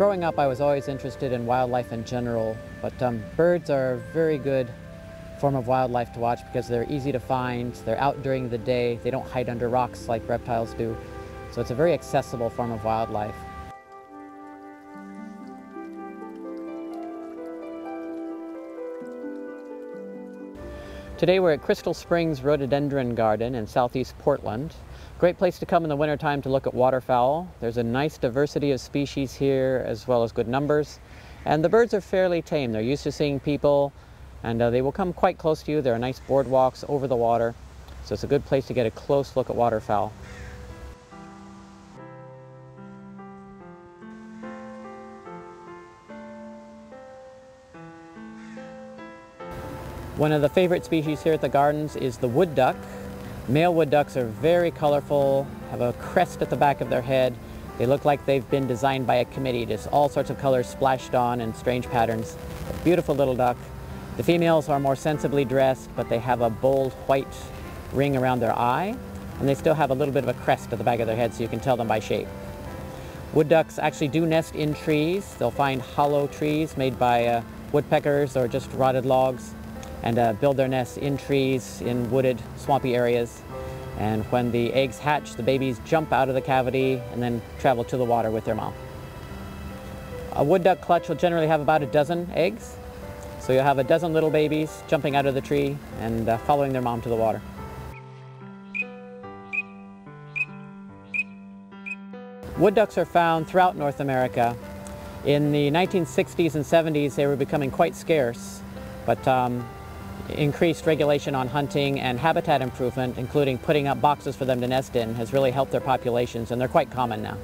Growing up, I was always interested in wildlife in general, but birds are a very good form of wildlife to watch because they're easy to find, they're out during the day, they don't hide under rocks like reptiles do, so it's a very accessible form of wildlife. Today we're at Crystal Springs Rhododendron Garden in southeast Portland. Great place to come in the wintertime to look at waterfowl. There's a nice diversity of species here as well as good numbers. And the birds are fairly tame. They're used to seeing people and they will come quite close to you. There are nice boardwalks over the water. So it's a good place to get a close look at waterfowl. One of the favorite species here at the gardens is the wood duck. Male wood ducks are very colorful, have a crest at the back of their head. They look like they've been designed by a committee, just all sorts of colors splashed on in strange patterns. A beautiful little duck. The females are more sensibly dressed, but they have a bold white ring around their eye, and they still have a little bit of a crest at the back of their head so you can tell them by shape. Wood ducks actually do nest in trees. They'll find hollow trees made by woodpeckers or just rotted logs, and build their nests in trees, in wooded, swampy areas. And when the eggs hatch, the babies jump out of the cavity and then travel to the water with their mom. A wood duck clutch will generally have about a dozen eggs. So you'll have a dozen little babies jumping out of the tree and following their mom to the water. Wood ducks are found throughout North America. In the 1960s and 70s, they were becoming quite scarce, but increased regulation on hunting and habitat improvement, including putting up boxes for them to nest in, has really helped their populations, and they're quite common now.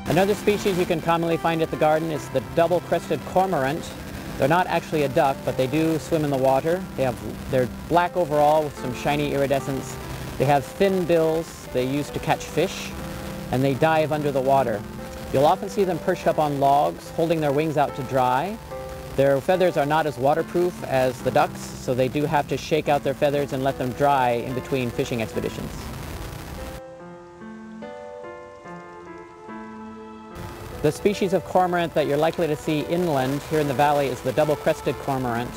Another species you can commonly find at the garden is the double-crested cormorant. They're not actually a duck, but they do swim in the water. They're black overall with some shiny iridescence. They have thin bills they use to catch fish, and they dive under the water. You'll often see them perched up on logs, holding their wings out to dry. Their feathers are not as waterproof as the ducks, so they do have to shake out their feathers and let them dry in between fishing expeditions. The species of cormorant that you're likely to see inland here in the valley is the double-crested cormorant.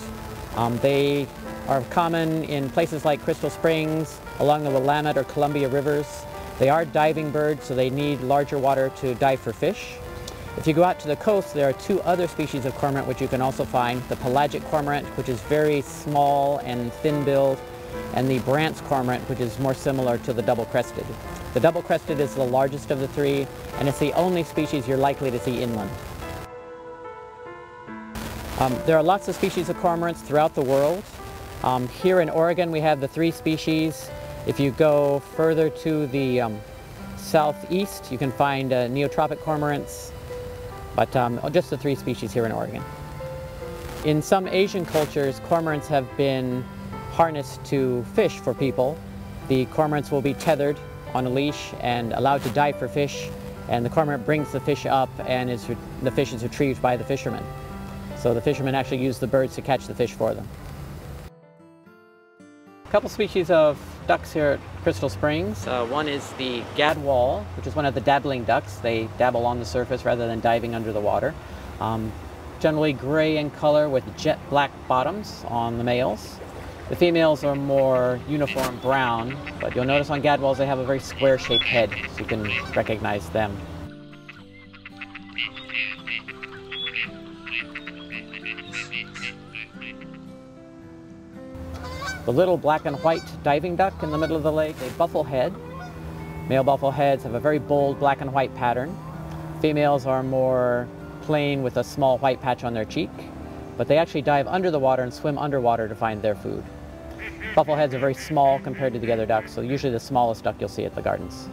They are common in places like Crystal Springs, along the Willamette or Columbia rivers. They are diving birds, so they need larger water to dive for fish. If you go out to the coast, there are two other species of cormorant which you can also find. The pelagic cormorant, which is very small and thin-billed, and the Brandt's cormorant, which is more similar to the double-crested. The double-crested is the largest of the three, and it's the only species you're likely to see inland. There are lots of species of cormorants throughout the world. Here in Oregon we have the three species. If you go further to the southeast, you can find neotropic cormorants, but just the three species here in Oregon. In some Asian cultures, cormorants have been harnessed to fish for people. The cormorants will be tethered on a leash and allowed to dive for fish, and the cormorant brings the fish up and the fish is retrieved by the fishermen. So the fishermen actually use the birds to catch the fish for them. A couple species of ducks here at Crystal Springs. One is the gadwall, which is one of the dabbling ducks. They dabble on the surface rather than diving under the water. Generally gray in color with jet black bottoms on the males. The females are more uniform brown, but you'll notice on gadwalls they have a very square-shaped head, so you can recognize them. The little black and white diving duck in the middle of the lake, a bufflehead. Male buffleheads have a very bold black and white pattern. Females are more plain with a small white patch on their cheek, but they actually dive under the water and swim underwater to find their food. Buffleheads are very small compared to the other ducks, so usually the smallest duck you'll see at the gardens.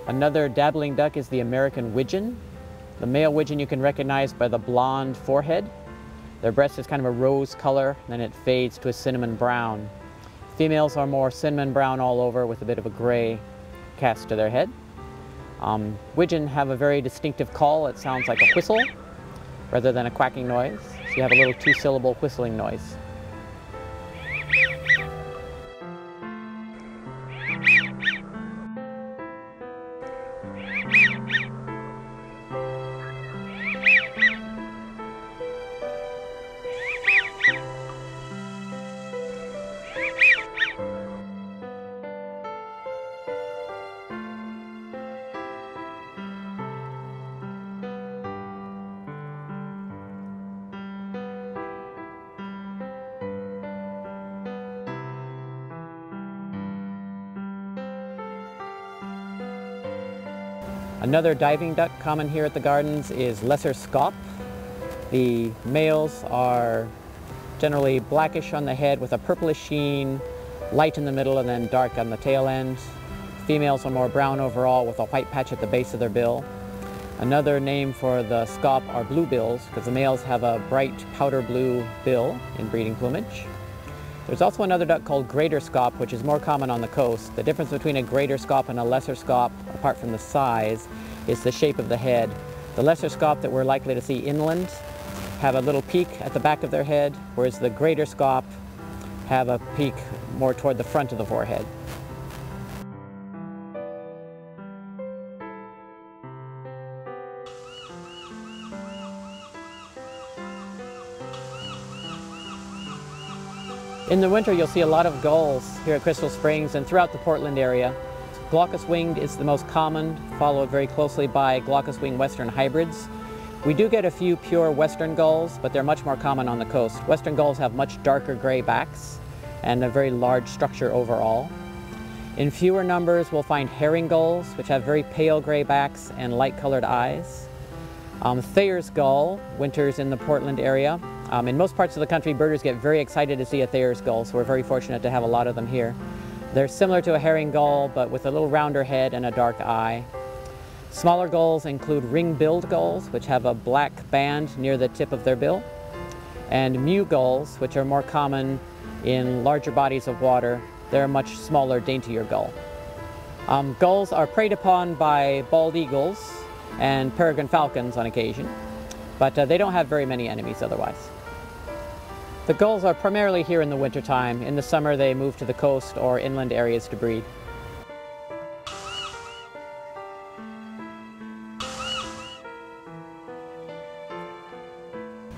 Another dabbling duck is the American wigeon. The male wigeon you can recognize by the blonde forehead. Their breast is kind of a rose color, then it fades to a cinnamon brown. Females are more cinnamon brown all over with a bit of a gray cast to their head. Wigeon have a very distinctive call. It sounds like a whistle rather than a quacking noise. So you have a little two-syllable whistling noise. Another diving duck common here at the gardens is lesser scaup. The males are generally blackish on the head with a purplish sheen, light in the middle and then dark on the tail end. Females are more brown overall with a white patch at the base of their bill. Another name for the scaup are bluebills because the males have a bright powder blue bill in breeding plumage. There's also another duck called greater scaup, which is more common on the coast. The difference between a greater scaup and a lesser scaup, apart from the size, is the shape of the head. The lesser scaup that we're likely to see inland have a little peak at the back of their head, whereas the greater scaup have a peak more toward the front of the forehead. In the winter, you'll see a lot of gulls here at Crystal Springs and throughout the Portland area. Glaucous-winged is the most common, followed very closely by glaucous-winged western hybrids. We do get a few pure western gulls, but they're much more common on the coast. Western gulls have much darker gray backs and a very large structure overall. In fewer numbers, we'll find herring gulls, which have very pale gray backs and light-colored eyes. Thayer's gull winters in the Portland area. In most parts of the country, birders get very excited to see a Thayer's gull, so we're very fortunate to have a lot of them here. They're similar to a herring gull, but with a little rounder head and a dark eye. Smaller gulls include ring-billed gulls, which have a black band near the tip of their bill, and mew gulls, which are more common in larger bodies of water. They're a much smaller, daintier gull. Gulls are preyed upon by bald eagles and peregrine falcons on occasion, but they don't have very many enemies otherwise. The gulls are primarily here in the wintertime. In the summer, they move to the coast or inland areas to breed.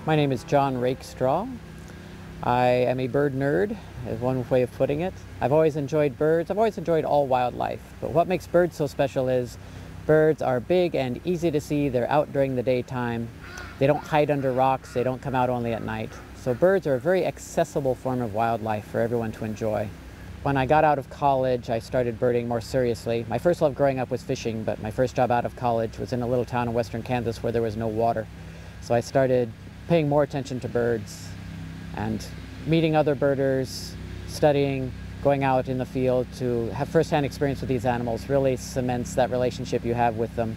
My name is John Rakestraw. I am a bird nerd, is one way of putting it. I've always enjoyed birds. I've always enjoyed all wildlife. But what makes birds so special is birds are big and easy to see. They're out during the daytime. They don't hide under rocks. They don't come out only at night. So birds are a very accessible form of wildlife for everyone to enjoy. When I got out of college, I started birding more seriously. My first love growing up was fishing, but my first job out of college was in a little town in western Kansas where there was no water. So I started paying more attention to birds and meeting other birders, studying, going out in the field to have firsthand experience with these animals really cements that relationship you have with them.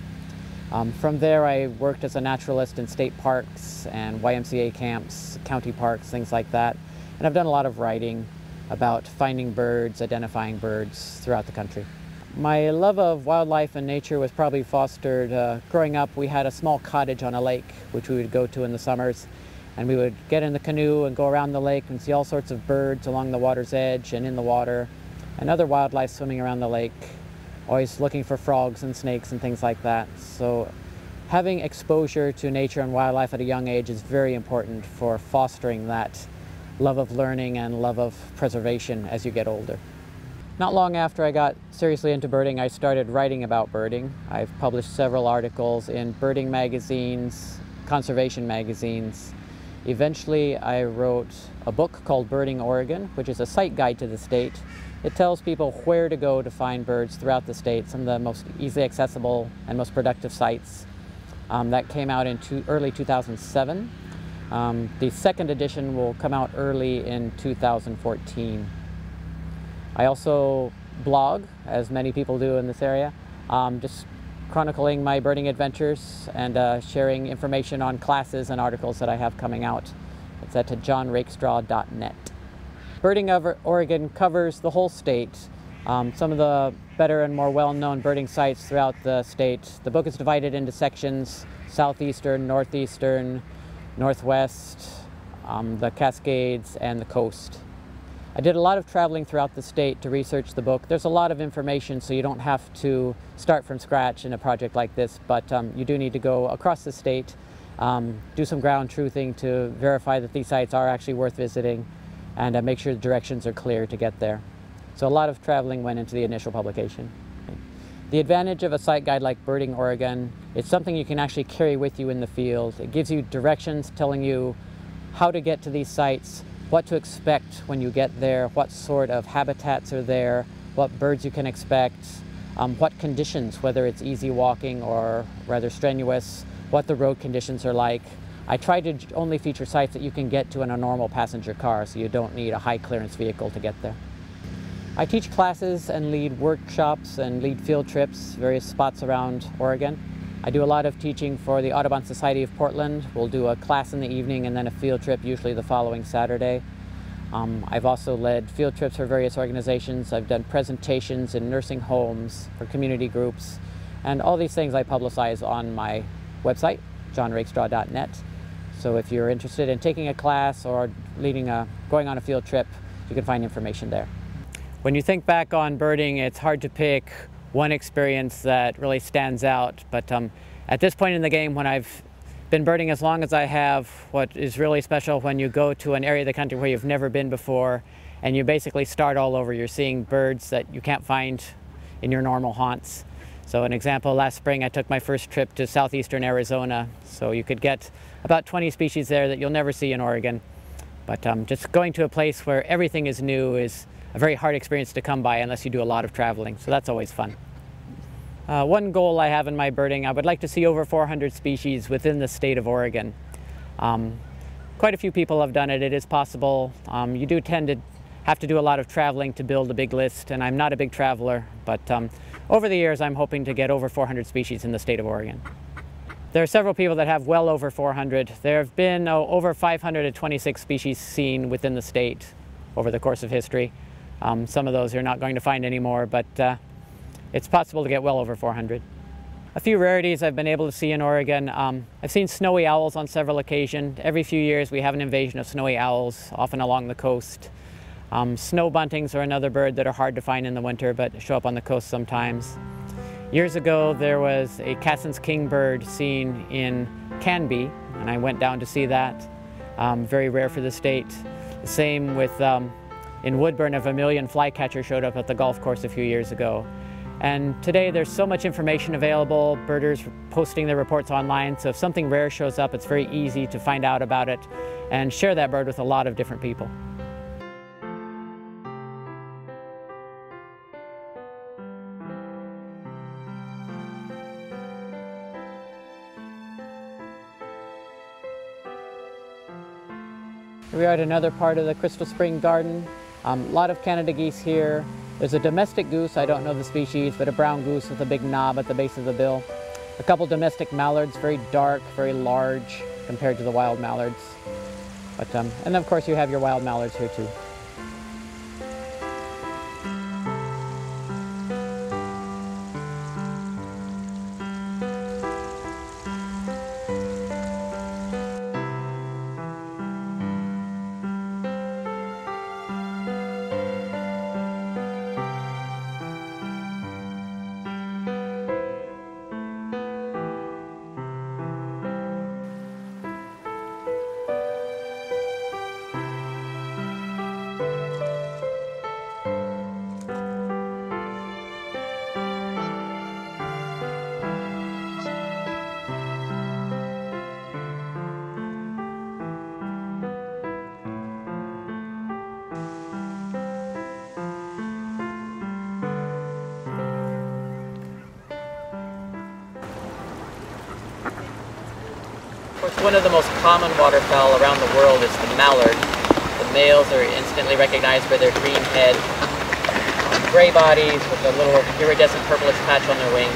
From there, I worked as a naturalist in state parks and YMCA camps, county parks, things like that. And I've done a lot of writing about finding birds, identifying birds throughout the country. My love of wildlife and nature was probably fostered growing up. We had a small cottage on a lake, which we would go to in the summers. And we would get in the canoe and go around the lake and see all sorts of birds along the water's edge and in the water, and other wildlife swimming around the lake, always looking for frogs and snakes and things like that. So having exposure to nature and wildlife at a young age is very important for fostering that love of learning and love of preservation as you get older. Not long after I got seriously into birding, I started writing about birding. I've published several articles in birding magazines, conservation magazines. Eventually, I wrote a book called Birding Oregon, which is a site guide to the state. It tells people where to go to find birds throughout the state, some of the most easily accessible and most productive sites. That came out in early 2007. The second edition will come out early in 2014. I also blog, as many people do in this area, just chronicling my birding adventures and sharing information on classes and articles that I have coming out. It's at johnrakestraw.net. Birding of Oregon covers the whole state, some of the better and more well-known birding sites throughout the state. The book is divided into sections: southeastern, northeastern, northwest, the Cascades, and the coast. I did a lot of traveling throughout the state to research the book. There's a lot of information, so you don't have to start from scratch in a project like this, but you do need to go across the state, do some ground truthing to verify that these sites are actually worth visiting, and make sure the directions are clear to get there. So a lot of traveling went into the initial publication. The advantage of a site guide like Birding Oregon, it's something you can actually carry with you in the field. It gives you directions telling you how to get to these sites, what to expect when you get there, what sort of habitats are there, what birds you can expect, what conditions, whether it's easy walking or rather strenuous, what the road conditions are like. I try to only feature sites that you can get to in a normal passenger car, so you don't need a high clearance vehicle to get there. I teach classes and lead workshops and lead field trips, various spots around Oregon. I do a lot of teaching for the Audubon Society of Portland. We'll do a class in the evening and then a field trip, usually the following Saturday. I've also led field trips for various organizations. I've done presentations in nursing homes for community groups. And all these things I publicize on my website, johnrakestraw.net. So if you're interested in taking a class or going on a field trip, you can find information there. When you think back on birding, it's hard to pick one experience that really stands out, but at this point in the game, when I've been birding as long as I have, what is really special when you go to an area of the country where you've never been before and you basically start all over. You're seeing birds that you can't find in your normal haunts. So an example, last spring I took my first trip to southeastern Arizona, so you could get about 20 species there that you'll never see in Oregon. But just going to a place where everything is new is a very hard experience to come by unless you do a lot of traveling, so that's always fun. One goal I have in my birding, I would like to see over 400 species within the state of Oregon. Quite a few people have done it. It is possible. You do tend to have to do a lot of traveling to build a big list, and I'm not a big traveler, but over the years I'm hoping to get over 400 species in the state of Oregon. There are several people that have well over 400. There have been over 526 species seen within the state over the course of history. Some of those you're not going to find anymore, but it's possible to get well over 400. A few rarities I've been able to see in Oregon. I've seen snowy owls on several occasions. Every few years we have an invasion of snowy owls, often along the coast. Snow buntings are another bird that are hard to find in the winter, but show up on the coast sometimes. Years ago there was a Cassin's kingbird seen in Canby, and I went down to see that. Very rare for the state. The same with in Woodburn, a vermilion flycatcher showed up at the golf course a few years ago. And today there's so much information available, birders posting their reports online, so if something rare shows up, it's very easy to find out about it and share that bird with a lot of different people. We are at another part of the Crystal Spring Garden. A lot of Canada geese here. There's a domestic goose, I don't know the species, but a brown goose with a big knob at the base of the bill. A couple domestic mallards, very dark, very large compared to the wild mallards. But, and of course you have your wild mallards here too. One of the most common waterfowl around the world is the mallard. The males are instantly recognized by their green head, gray bodies with a little iridescent purplish patch on their wing,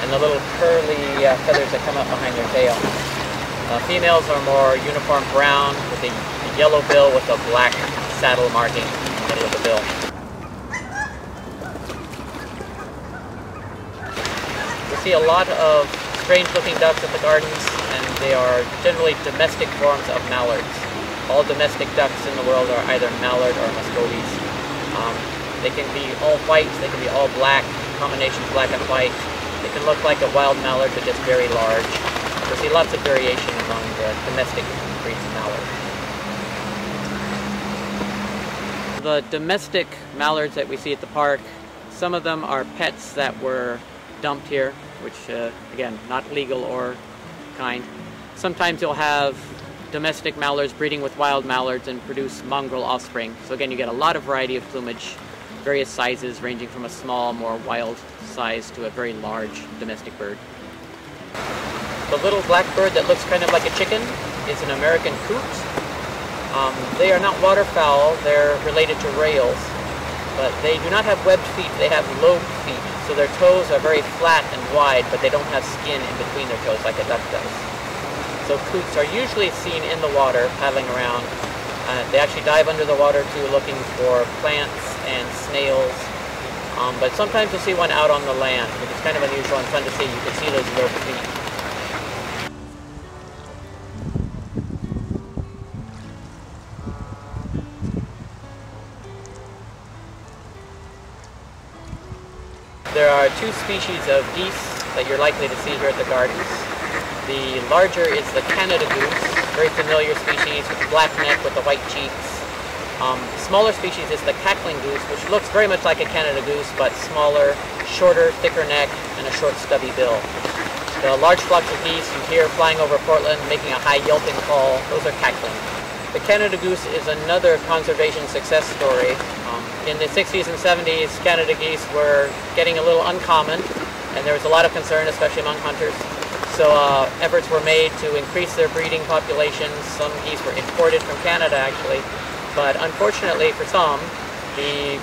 and the little curly feathers that come up behind their tail. Females are more uniform brown with a yellow bill with a black saddle marking in the middle of the bill. We see a lot of strange-looking ducks at the gardens, and they are generally domestic forms of mallards. All domestic ducks in the world are either mallard or muscovies. They can be all white, they can be all black, combinations black and white. They can look like a wild mallard, but just very large. We see lots of variation among the domestic breeds of mallard. The domestic mallards that we see at the park, some of them are pets that were dumped here, which again, not legal or kind. Sometimes you'll have domestic mallards breeding with wild mallards and produce mongrel offspring. So again, you get a lot of variety of plumage, various sizes ranging from a small, more wild size to a very large domestic bird. The little black bird that looks kind of like a chicken is an American coot. They are not waterfowl, they're related to rails, but they do not have webbed feet, they have lobed feet. So their toes are very flat and wide, but they don't have skin in between their toes like a duck does. So coots are usually seen in the water, paddling around. They actually dive under the water too, looking for plants and snails. But sometimes you'll see one out on the land, which is kind of unusual and fun to see. You can see those lobed feet. There are two species of geese that you're likely to see here at the gardens. The larger is the Canada goose, very familiar species with a black neck with the white cheeks. The smaller species is the cackling goose, which looks very much like a Canada goose, but smaller, shorter, thicker neck, and a short stubby bill. The large flocks of geese you hear flying over Portland, making a high yelping call, those are cackling. The Canada goose is another conservation success story. In the 60s and 70s, Canada geese were getting a little uncommon, and there was a lot of concern, especially among hunters. So efforts were made to increase their breeding populations. Some geese were imported from Canada, actually. But unfortunately for some, the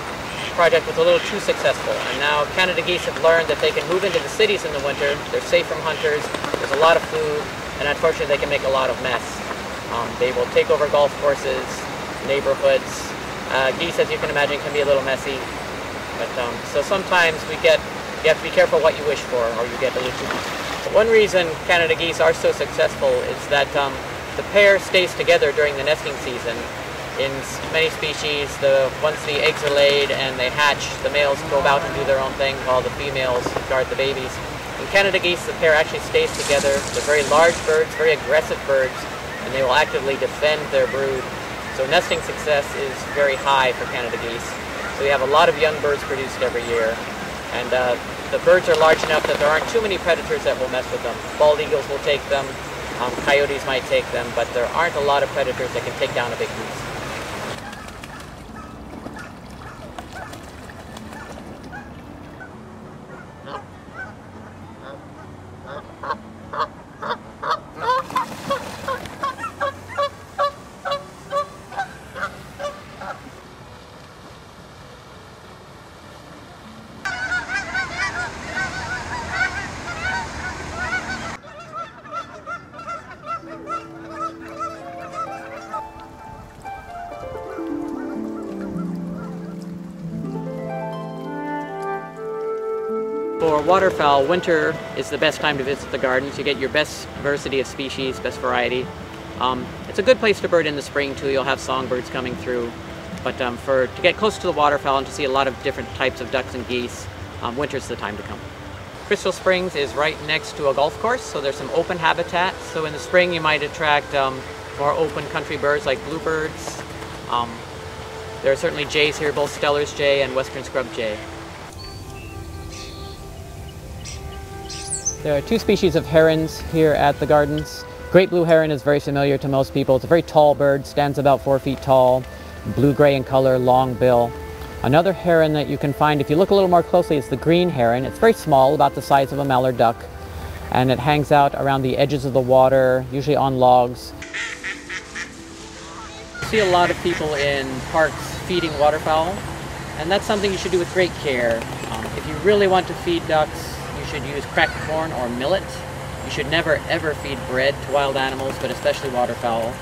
project was a little too successful. And now Canada geese have learned that they can move into the cities in the winter. They're safe from hunters. There's a lot of food, and unfortunately they can make a lot of mess. They will take over golf courses, neighborhoods. Geese, as you can imagine, can be a little messy. But so sometimes you have to be careful what you wish for, or you get a little too much. One reason Canada geese are so successful is that the pair stays together during the nesting season. In many species, once the eggs are laid and they hatch, the males go out and do their own thing while the females guard the babies. In Canada geese, the pair actually stays together. They're very large birds, very aggressive birds, and they will actively defend their brood. So nesting success is very high for Canada geese. So we have a lot of young birds produced every year. And the birds are large enough that there aren't too many predators that will mess with them. Bald eagles will take them, coyotes might take them, but there aren't a lot of predators that can take down a big goose. For waterfowl, winter is the best time to visit the gardens. You get your best diversity of species, best variety. It's a good place to bird in the spring too. You'll have songbirds coming through. But to get close to the waterfowl and to see a lot of different types of ducks and geese, winter's the time to come. Crystal Springs is right next to a golf course, so there's some open habitat. So in the spring you might attract more open country birds like bluebirds. There are certainly jays here, both Steller's jay and western scrub jay. There are two species of herons here at the gardens. Great blue heron is very familiar to most people. It's a very tall bird, stands about 4 feet tall, blue-gray in color, long bill. Another heron that you can find if you look a little more closely is the green heron. It's very small, about the size of a mallard duck. and it hangs out around the edges of the water, usually on logs. You see a lot of people in parks feeding waterfowl, and that's something you should do with great care. If you really want to feed ducks, you should use cracked corn or millet. You should never ever feed bread to wild animals, but especially waterfowl.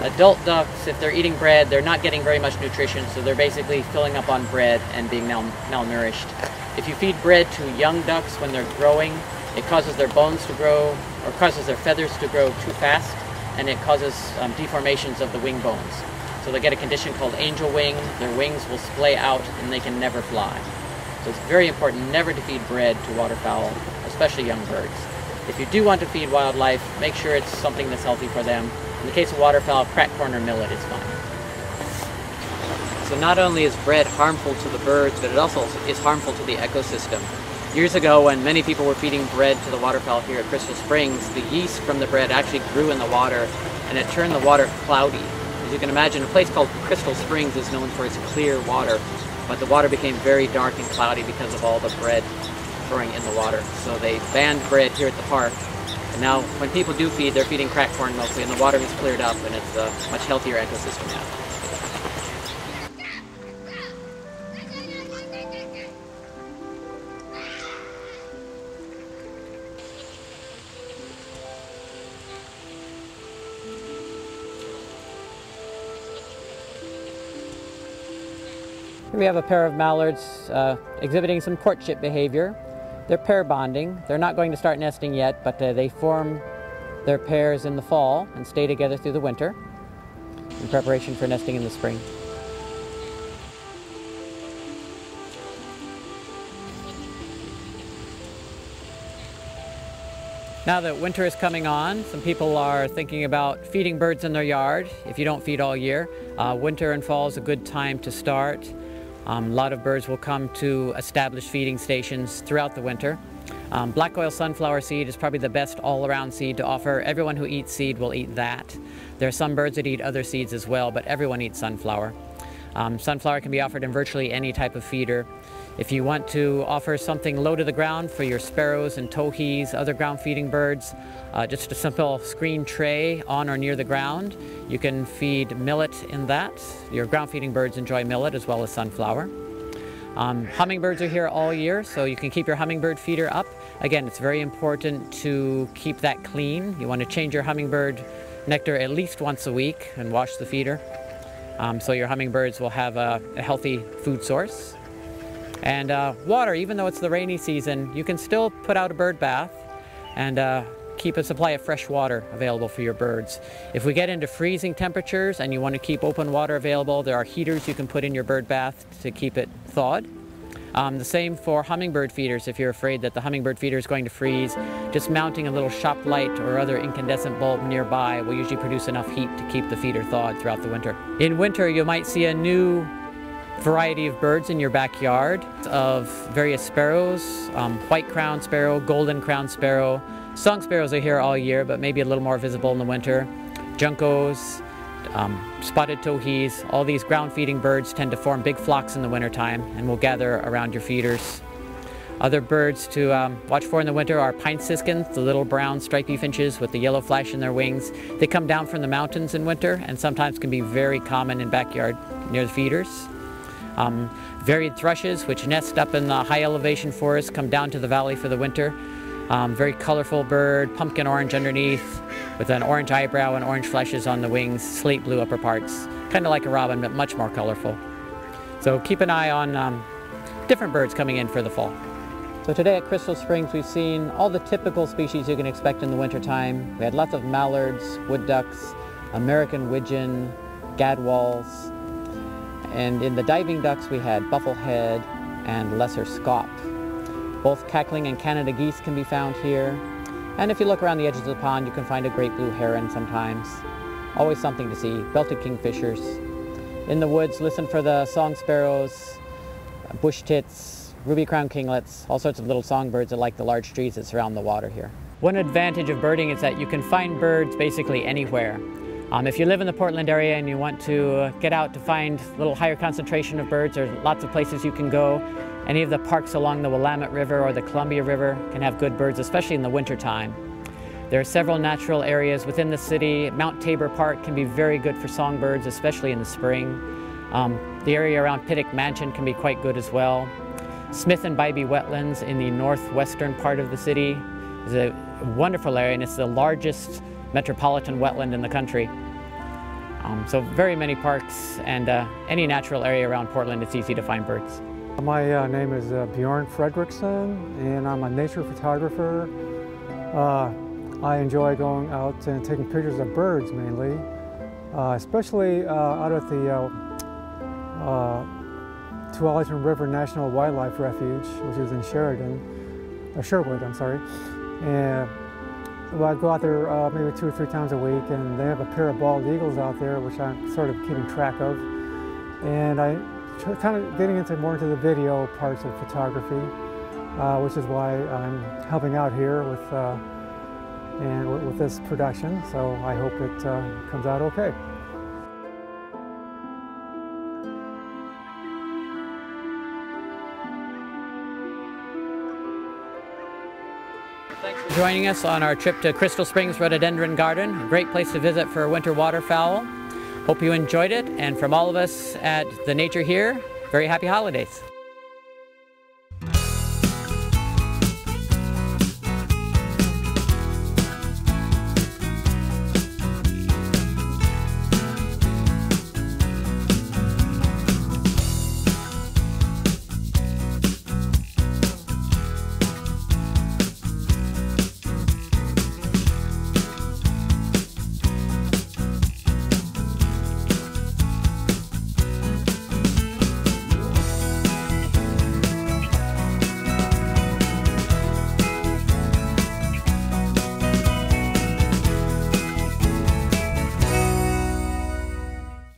Adult ducks, if they're eating bread, they're not getting very much nutrition, so they're basically filling up on bread and being malnourished. If you feed bread to young ducks when they're growing, it causes their bones to grow, or causes their feathers to grow too fast, and it causes deformations of the wing bones. So they get a condition called angel wing. Their wings will splay out and they can never fly. So it's very important never to feed bread to waterfowl, especially young birds. If you do want to feed wildlife, make sure it's something that's healthy for them. In the case of waterfowl, cracked corn or millet is fine. So not only is bread harmful to the birds, but it also is harmful to the ecosystem. Years ago, when many people were feeding bread to the waterfowl here at Crystal Springs, the yeast from the bread actually grew in the water, and it turned the water cloudy. As you can imagine, a place called Crystal Springs is known for its clear water, but the water became very dark and cloudy because of all the bread throwing in the water. So they banned bread here at the park. And now, when people do feed, they're feeding cracked corn mostly, and the water has cleared up, and it's a much healthier ecosystem now. Here we have a pair of mallards exhibiting some courtship behavior. They're pair bonding. They're not going to start nesting yet, but they form their pairs in the fall and stay together through the winter in preparation for nesting in the spring. Now that winter is coming on, some people are thinking about feeding birds in their yard if you don't feed all year. Winter and fall is a good time to start. A lot of birds will come to established feeding stations throughout the winter. Black oil sunflower seed is probably the best all-around seed to offer. Everyone who eats seed will eat that. There are some birds that eat other seeds as well, but everyone eats sunflower. Sunflower can be offered in virtually any type of feeder. If you want to offer something low to the ground for your sparrows and towhees, other ground feeding birds, just a simple screen tray on or near the ground, you can feed millet in that. Your ground feeding birds enjoy millet as well as sunflower. Hummingbirds are here all year, so you can keep your hummingbird feeder up. Again, it's very important to keep that clean. You want to change your hummingbird nectar at least once a week and wash the feeder, so your hummingbirds will have a healthy food source. And water, even though it's the rainy season, you can still put out a bird bath and keep a supply of fresh water available for your birds. If we get into freezing temperatures and you want to keep open water available, there are heaters you can put in your bird bath to keep it thawed. The same for hummingbird feeders. If you're afraid that the hummingbird feeder is going to freeze, just mounting a little shop light or other incandescent bulb nearby will usually produce enough heat to keep the feeder thawed throughout the winter. In winter, you might see a new variety of birds in your backyard of various sparrows, white-crowned sparrow, golden-crowned sparrow. Song sparrows are here all year, but maybe a little more visible in the winter. Juncos, spotted towhees, all these ground-feeding birds tend to form big flocks in the wintertime and will gather around your feeders. Other birds to watch for in the winter are pine siskins, the little brown stripy finches with the yellow flash in their wings. They come down from the mountains in winter and sometimes can be very common in backyard near the feeders. Varied thrushes, which nest up in the high elevation forests, come down to the valley for the winter. Very colorful bird, pumpkin orange underneath, with an orange eyebrow and orange flashes on the wings, slate blue upper parts. Kind of like a robin, but much more colorful. So keep an eye on different birds coming in for the fall. So today at Crystal Springs, we've seen all the typical species you can expect in the wintertime. We had lots of mallards, wood ducks, American widgeon, gadwalls. And in the diving ducks, we had bufflehead and lesser scaup. Both cackling and Canada geese can be found here. And if you look around the edges of the pond, you can find a great blue heron sometimes. Always something to see. Belted kingfishers. In the woods, listen for the song sparrows, bush tits, ruby-crowned kinglets, all sorts of little songbirds that like the large trees that surround the water here. One advantage of birding is that you can find birds basically anywhere. If you live in the Portland area and you want to get out to find a little higher concentration of birds, there's lots of places you can go. Any of the parks along the Willamette River or the Columbia River can have good birds, especially in the wintertime. There are several natural areas within the city. Mount Tabor Park can be very good for songbirds, especially in the spring. The area around Pittock Mansion can be quite good as well. Smith and Bybee Wetlands in the northwestern part of the city is a wonderful area, and it's the largest metropolitan wetland in the country. So very many parks, and any natural area around Portland, it's easy to find birds. My name is Bjorn Fredrickson, and I'm a nature photographer. I enjoy going out and taking pictures of birds mainly, especially out at the Tualatin River National Wildlife Refuge, which is in Sherwood, I'm sorry. And I go out there maybe 2 or 3 times a week, and they have a pair of bald eagles out there, which I'm sort of keeping track of. And I kind of getting more into the video parts of photography, which is why I'm helping out here with this production. So I hope it comes out okay. Thanks for joining us on our trip to Crystal Springs Rhododendron Garden. A great place to visit for winter waterfowl. Hope you enjoyed it, and from all of us at The Nature Here, very happy holidays.